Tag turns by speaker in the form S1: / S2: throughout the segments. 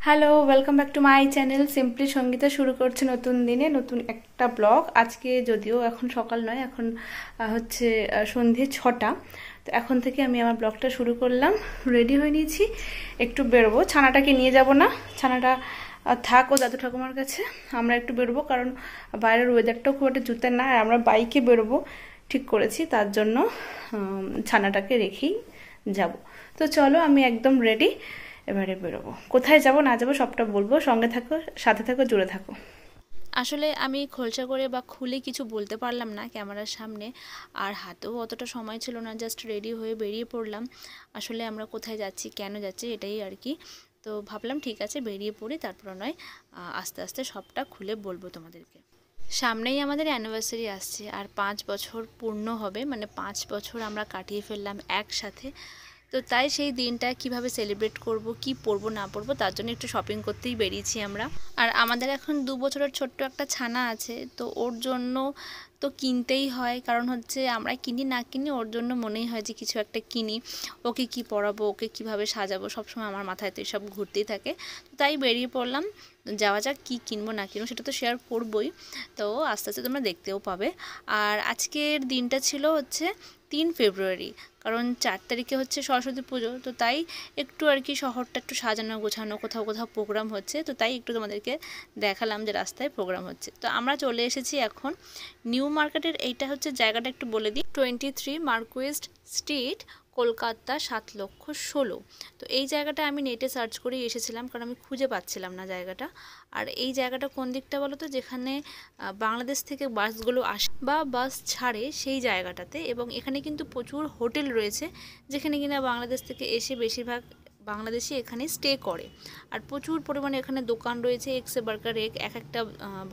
S1: Hello, welcome back to my channel simply Sangeeta. শুরু করছে নতুন দিনে নতুন একটা ব্লগ। আজকে যদিও এখন সকাল নয়, এখন হচ্ছে সন্ধে 6টা। তো এখন থেকে আমি আমার ব্লগটা শুরু করলাম। রেডি হয়ে নিয়েছি, একটু বেরোবো। ছানাটাকে নিয়ে যাব না, ছানাটা থাক ও দাদু ঠাকুমার কাছে। আমরা একটু বেরোবো, কারণ বাইরের ওয়েদারটাও খুব একটা জুতের না, আর আমরা বাইকে বেরোবো ঠিক করেছি, তার জন্য ছানাটাকে রেখেই যাব। তো চলো, আমি একদম রেডি, এবারে বেরোবো। কোথায় যাব না যাবো সবটা বলবো, সঙ্গে থাকো, সাথে থাকো, জুড়ে থাকো।
S2: আসলে আমি খোলসা করে বা খুলে কিছু বলতে পারলাম না ক্যামেরার সামনে, আর হাতেও অতটা সময় ছিল না, জাস্ট রেডি হয়ে বেরিয়ে পড়লাম। আসলে আমরা কোথায় যাচ্ছি, কেন যাচ্ছি, এটাই আর কি। তো ভাবলাম ঠিক আছে বেরিয়ে পড়ি, তারপর নয় আস্তে আস্তে সবটা খুলে বলবো তোমাদেরকে। সামনেই আমাদের অ্যানিভার্সারি আসছে, আর 5 বছর পূর্ণ হবে, মানে 5 বছর আমরা কাটিয়ে ফেললাম একসাথে। তো তাই সেই দিনটা কিভাবে সেলিব্রেট করব, কি পরবো না পরবো, তার জন্য একটু শপিং করতেই বেরিয়েছি আমরা। আর আমাদের এখন 2 বছরের ছোট্ট একটা ছানা আছে, তো ওর জন্য তো কিনতেই হয়, কারণ হচ্ছে আমরা কিনি না কিনি ওর জন্য মনেই হয় যে কিছু একটা কিনি। ওকে কি পরাবো, ওকে কিভাবে সাজাবো, সবসময় আমার মাথায় তো এসব ঘুরতেই থাকে। তো তাই বেরিয়ে পড়লাম, যাওয়া যাক। কী কিনবো না কিনবো সেটা তো শেয়ার করবই, তো আস্তে আস্তে তোমরা দেখতেও পাবে। আর আজকের দিনটা ছিল হচ্ছে 3 ফেব্রুয়ারি, কারণ 4 তারিখে হচ্ছে সরস্বতী পুজো। তো তাই একটু আর কি শহরটা একটু সাজানো গোছানো, কোথাও কোথাও প্রোগ্রাম হচ্ছে, তো তাই একটু তোমাদেরকে দেখালাম যে রাস্তায় প্রোগ্রাম হচ্ছে। তো আমরা চলে এসেছি এখন নিউ মার্কেটের। এইটা হচ্ছে জায়গাটা একটু বলে দিই, 23 মার্কুইস্ট স্ট্রিট, কলকাতা 7,16,000। তো এই জায়গাটা আমি নেটে সার্চ করে এসেছিলাম, কারণ আমি খুঁজে পাচ্ছিলাম না জায়গাটা। আর এই জায়গাটা কোন দিকটা বলো তো, যেখানে বাংলাদেশ থেকে বাসগুলো আসে বা বাস ছাড়ে সেই জায়গাটাতে। এবং এখানে কিন্তু প্রচুর হোটেল রয়েছে, যেখানে কিনা বাংলাদেশ থেকে এসে বেশিরভাগ বাংলাদেশি এখানে স্টে করে। আর প্রচুর পরিমাণে এখানে দোকান রয়েছে, এক্সে বার্কার এক একটা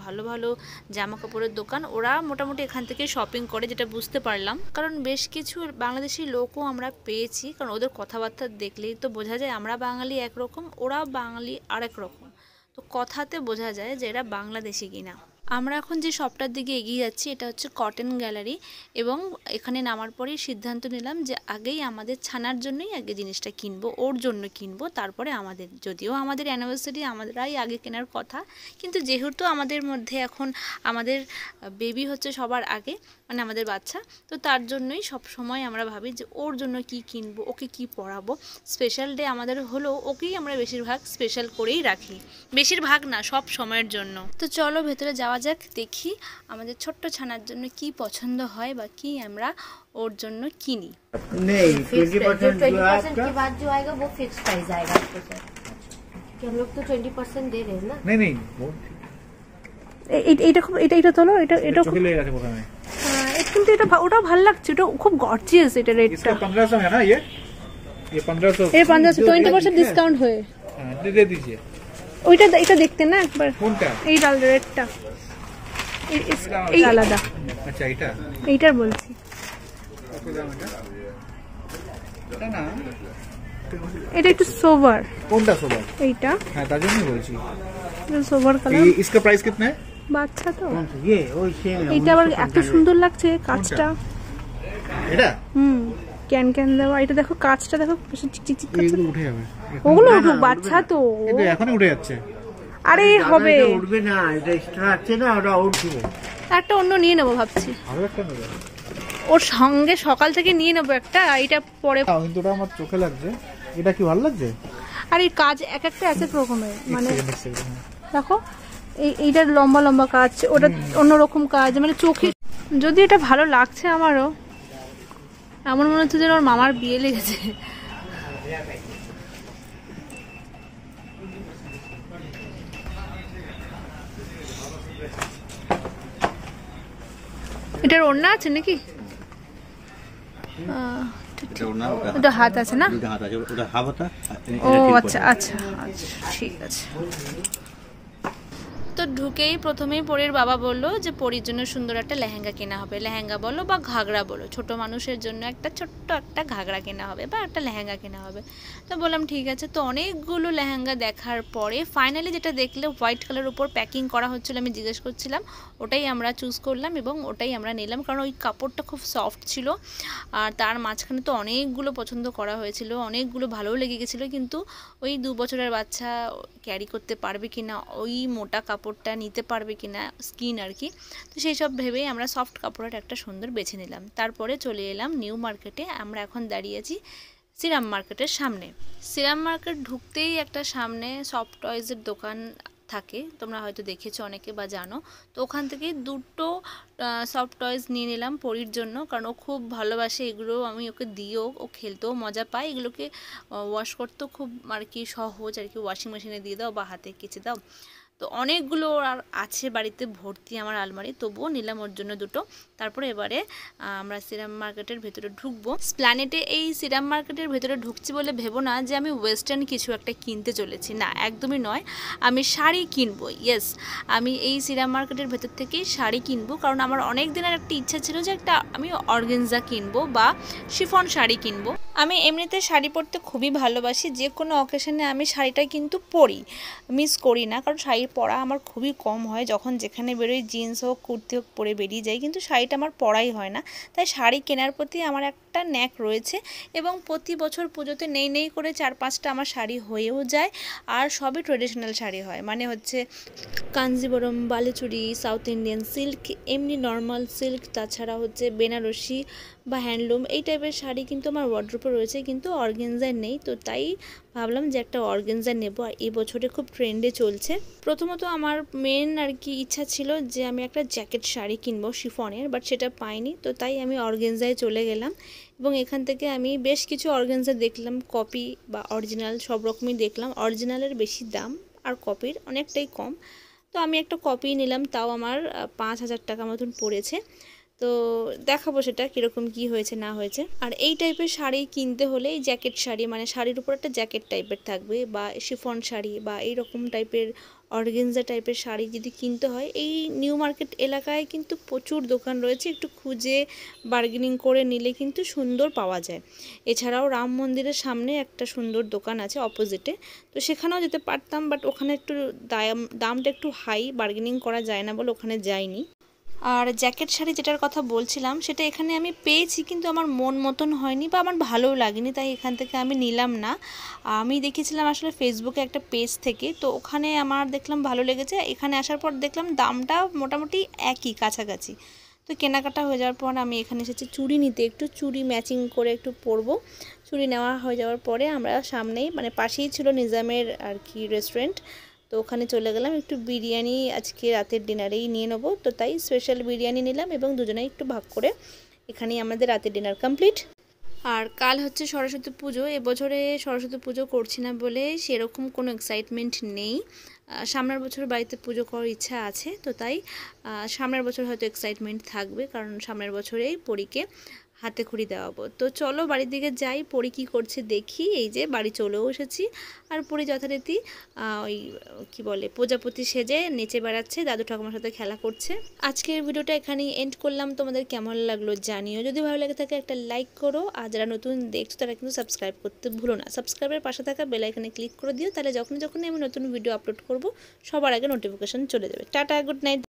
S2: ভালো ভালো জামা কাপড়ের দোকান। ওরা মোটামুটি এখান থেকে শপিং করে, যেটা বুঝতে পারলাম, কারণ বেশ কিছু বাংলাদেশি লোকও আমরা পেয়েছি, কারণ ওদের কথাবার্তা দেখলেই তো বোঝা যায় আমরা বাঙালি একরকম, ওরা বাঙালি আরেক রকম। তো কথাতে বোঝা যায় যে এরা বাংলাদেশি কিনা। আমরা এখন যে শপটার দিকে এগিয়ে যাচ্ছি এটা হচ্ছে কটন গ্যালারি, এবং এখানে নামার পরেই সিদ্ধান্ত নিলাম যে আগেই আমাদের ছানার জন্যই আগে জিনিসটা কিনবো, ওর জন্য কিনবো, তারপরে আমাদের। যদিও আমাদের অ্যানিভার্সারি আমাদেরই আগে কেনার কথা, কিন্তু যেহেতু আমাদের মধ্যে এখন আমাদের বেবি হচ্ছে সবার আগে, মানে আমাদের বাচ্চা, তো তার জন্যই সব সময় আমরা ভাবি যে ওর জন্য কি কিনবো, ওকে কি পরাবো। স্পেশাল ডে আমাদের হলেও ওকেই আমরা বেশিরভাগ স্পেশাল করেই রাখি, বেশিরভাগ না সব সময়ের জন্য। তো চলো ভেতরে যাওয়া যাক, দেখি আমাদের ছোট্ট ছানার জন্য কি পছন্দ হয় বা কি আমরা ওর জন্য কিনি।
S3: नहीं 20% के बाद जो आएगा वो फिक्स प्राइस आएगा आपको सर, कि हम लोग तो 20% दे रहे हैं ना।
S4: नहीं नहीं
S1: এটা খুব এটা তোলো, এটা
S4: चोखे ले गए थे प्रथम में।
S1: কিন্তু এটা ওটাও ভালো লাগছে, এটা খুব গর্জিয়াস। এটা রেটটা
S4: इसका 1500 है ना, ये 1500
S1: এর 15% ডিসকাউন্ট হয়ে।
S4: हाँ, दे दीजिए।
S1: ওইটা এটা দেখতে না একবার,
S4: কোনটা?
S1: এই ডাল রেটটা এই আলাদা।
S4: আচ্ছা এটা
S1: এইটার বলছি,
S4: এটা না,
S1: এটা একটু সোভার।
S4: কোনটা সোবার?
S1: এইটা
S4: হ্যাঁ তার জন্যই বলছি।
S1: Sober colour.
S4: इसका प्राइस कितना है?
S1: বাচ্চা তো
S3: ये वही सेम है।
S1: এইটা আবার এত সুন্দর লাগছে কাঁচটা।
S4: এটা
S1: ক্যান ক্যান দেওয়া। এটা দেখো কাঁচটা, দেখো চিকচিক করছে।
S4: এগুলো উঠে যাবে,
S1: ওগুলো উঠুক, বাচ্চা তো।
S4: কিন্তু এখনই উঠে যাচ্ছে।
S1: আরে হবে,
S3: এটা উঠবে না, এটা এক্সট্রা আছে না, ওটা উঠবে।
S1: একটা অন্য নিয়ে নেবো ভাবছি,
S4: আরো একটা নেবে?
S1: ওর সঙ্গে সকাল থেকে নিয়ে নেবো একটা, এটা পরে।
S4: কিন্তু ওটা আমার চোখে লাগছে। এটা কি ভালো লাগছে?
S1: আর এই কাজ এক একটা এক এক রকমের, মানে
S4: Next second, হ্যাঁ।
S1: দেখো এইটার লম্বা লম্বা কাজ, ওটা অন্যরকম কাজ, মানে চোখে। যদি এটা ভালো লাগছে আমারও, এমন মনে হচ্ছে যেন ওর মামার বিয়ে লেগেছে। এটার ওড়না আছে নাকি? ওটা হাত আছে না? ও আচ্ছা আচ্ছা আচ্ছা, ঠিক আছে। তো
S2: ঢুকেই প্রথমেই পরীর বাবা বললো যে পরীর জন্য সুন্দর একটা লেহেঙ্গা কেনা হবে, লেহেঙ্গা বলো বা ঘাগরা বলো, ছোট মানুষের জন্য একটা ছোট্ট একটা ঘাগরা কেনা হবে বা একটা লেহেঙ্গা কেনা হবে। তো বললাম ঠিক আছে। তো অনেকগুলো লেহেঙ্গা দেখার পরে ফাইনালি যেটা দেখলে হোয়াইট কালার উপর প্যাকিং করা হচ্ছিলো, আমি জিজ্ঞেস করছিলাম, ওটাই আমরা চুজ করলাম এবং ওটাই আমরা নিলাম, কারণ ওই কাপড়টা খুব সফট ছিল। আর তার মাঝখানে তো অনেকগুলো পছন্দ করা হয়েছিল, অনেকগুলো ভালোও লেগে গেছিলো, কিন্তু ওই 2 বছরের বাচ্চা ক্যারি করতে পারবে কি না, ওই মোটা কাপড়টা নিতে পারবে কি না, স্কিন আর কি। তো সেই সব ভেবেই আমরা সফট কাপড়ের একটা সুন্দর বেছে নিলাম। তারপরে চলে এলাম নিউ মার্কেটে। আমরা এখন দাঁড়িয়ে আছি সিরাম মার্কেটের সামনে। সিরাম মার্কেট ঢুকতেই একটা সামনে সফট টয়েজের দোকান থাকে, তোমরা হয়তো দেখেছো অনেকে বা জানো। তো ওখান থেকে 2টো সফট টয়েস নিয়ে নিলাম পরীর জন্য, কারণ ও খুব ভালোবাসে এগুলো। আমি ওকে দিয়েও ও খেলতেও মজা পায়, এগুলোকে ওয়াশ করতেও খুব আর কি সহজ আর কি, ওয়াশিং মেশিনে দিয়ে দাও বা হাতে কেচে দাও। তো অনেকগুলো আর আছে বাড়িতে ভর্তি আমার আলমারি, তবুও নিলাম ওর জন্য 2টো। তারপরে এবারে আমরা সিরাম মার্কেটের ভেতরে ঢুকবো। প্ল্যানেটে এই সিরাম মার্কেটের ভেতরে ঢুকছি বলে ভেবো না যে আমি ওয়েস্টার্ন কিছু একটা কিনতে চলেছি, না একদমই নয়। আমি শাড়ি কিনবো, ইয়েস, আমি এই সিরাম মার্কেটের ভেতর থেকেই শাড়ি কিনবো, কারণ আমার অনেক দিনের একটা ইচ্ছা ছিল যে একটা আমি অর্গানজা কিনবো বা শিফন শাড়ি কিনবো। আমি এমনিতে শাড়ি পরতে খুবই ভালোবাসি, যে কোনো অকেশনে আমি শাড়িটা কিন্তু পরি, মিস করি না, কারণ শাড়ি পরা আমার খুবই কম হয়। যখন যেখানে বেরোই জিন্স হোক কুর্তি হোক পরে বেরিয়ে যাই, কিন্তু শাড়িটা আমার পরাই হয় না। তাই শাড়ি কেনার প্রতি আমার একটা ন্যাক রয়েছে এবং প্রতি বছর পুজোতে নেই করে 4-5টা আমার শাড়ি হয়েও যায়। আর সবই ট্রেডিশনাল শাড়ি হয়, মানে হচ্ছে Kanjeevaram, Baluchari, south Indian silk, এমনি নর্মাল সিল্ক, তাছাড়া হচ্ছে বেনারসি বা হ্যান্ডলুম, এই টাইপের শাড়ি কিন্তু আমার ওয়ার্ড্রোপে রয়েছে, কিন্তু অর্গানজা নেই। তো তাই ভাবলাম যে একটা অর্গানজা নেব, আর এই বছরে খুব ট্রেন্ডে চলছে। প্রথমত আমার মেন আর কি ইচ্ছা ছিল যে আমি একটা জ্যাকেট শাড়ি কিনবো শিফনের, বাট সেটা পাইনি। তো তাই আমি অর্গানজায় চলে গেলাম এবং এখান থেকে আমি বেশ কিছু অর্গানজা দেখলাম, কপি বা অরিজিনাল সব রকমই দেখলাম। অরিজিনালের বেশি দাম আর কপির অনেকটাই কম। তো আমি একটা কপি নিলাম, তাও আমার 5,000 টাকা মতন পড়েছে। তো দেখাবো সেটা কীরকম কি হয়েছে না হয়েছে। আর এই টাইপের শাড়ি কিনতে হলে এই জ্যাকেট শাড়ি, মানে শাড়ির উপর একটা জ্যাকেট টাইপের থাকবে, বা শিফন শাড়ি বা এইরকম টাইপের অর্গানজা টাইপের শাড়ি যদি কিনতে হয়, এই নিউ মার্কেট এলাকায় কিন্তু প্রচুর দোকান রয়েছে, একটু খুঁজে বার্গেনিং করে নিলে কিন্তু সুন্দর পাওয়া যায়। এছাড়াও রাম মন্দিরের সামনে একটা সুন্দর দোকান আছে অপোজিটে, তো সেখানেও যেতে পারতাম, বাট ওখানে একটু দামটা একটু হাই, বার্গেনিং করা যায় না বলে ওখানে যাইনি। আর জ্যাকেট শাড়ি যেটার কথা বলছিলাম সেটা এখানে আমি পেয়েছি, কিন্তু আমার মন মতন হয়নি বা আমার ভালোও লাগেনি, তাই এখান থেকে আমি নিলাম না। আমি দেখেছিলাম আসলে ফেসবুকে একটা পেজ থেকে, তো ওখানে আমার দেখলাম ভালো লেগেছে। এখানে আসার পর দেখলাম দামটা মোটামুটি একই কাছাকাছি। তো কেনাকাটা হয়ে যাওয়ার পর আমি এখানে এসেছি চুড়ি নিতে, একটু চুড়ি ম্যাচিং করে একটু পরবো। চুড়ি নেওয়া হয়ে যাওয়ার পরে আমরা সামনেই, মানে পাশেই ছিল নিজামের আর কি রেস্টুরেন্ট, তো ওখানে চলে গেলাম। একটু বিরিয়ানি আজকে রাতের ডিনারেই নিয়ে নেবো, তো তাই স্পেশাল বিরিয়ানি নিলাম এবং দুজনেই একটু ভাগ করে এখানেই আমাদের রাতের ডিনার কমপ্লিট। আর কাল হচ্ছে সরস্বতী পুজো, এবছরে সরস্বতী পুজো করছি না বলে সেরকম কোনো এক্সাইটমেন্ট নেই। সামনের বছর বাড়িতে পুজো করার ইচ্ছা আছে, তো তাই সামনের বছর হয়তো এক্সাইটমেন্ট থাকবে, কারণ সামনের বছরেই পরীকে হাতে খড়ি দেওয়াবো। তো চলো বাড়ির দিকে যাই, পরি কী করছে দেখি। এই যে বাড়ি চলেও এসেছি, আর পরি যথারীতি ওই কি বলে প্রজাপতি সেজে নেচে বেড়াচ্ছে, দাদু ঠাকুমার সাথে খেলা করছে। আজকের ভিডিওটা এখানেই এন্ড করলাম, তোমাদের কেমন লাগলো জানিও। যদি ভালো লাগে থাকে একটা লাইক করো, আর যারা নতুন দেখছো তারা কিন্তু সাবস্ক্রাইব করতে ভুলো না। সাবস্ক্রাইবের পাশে থাকা বেল আইকনে ক্লিক করে দিও, তাহলে যখনই আমি নতুন ভিডিও আপলোড করব সবার আগে নোটিফিকেশন চলে যাবে। Tata, good night.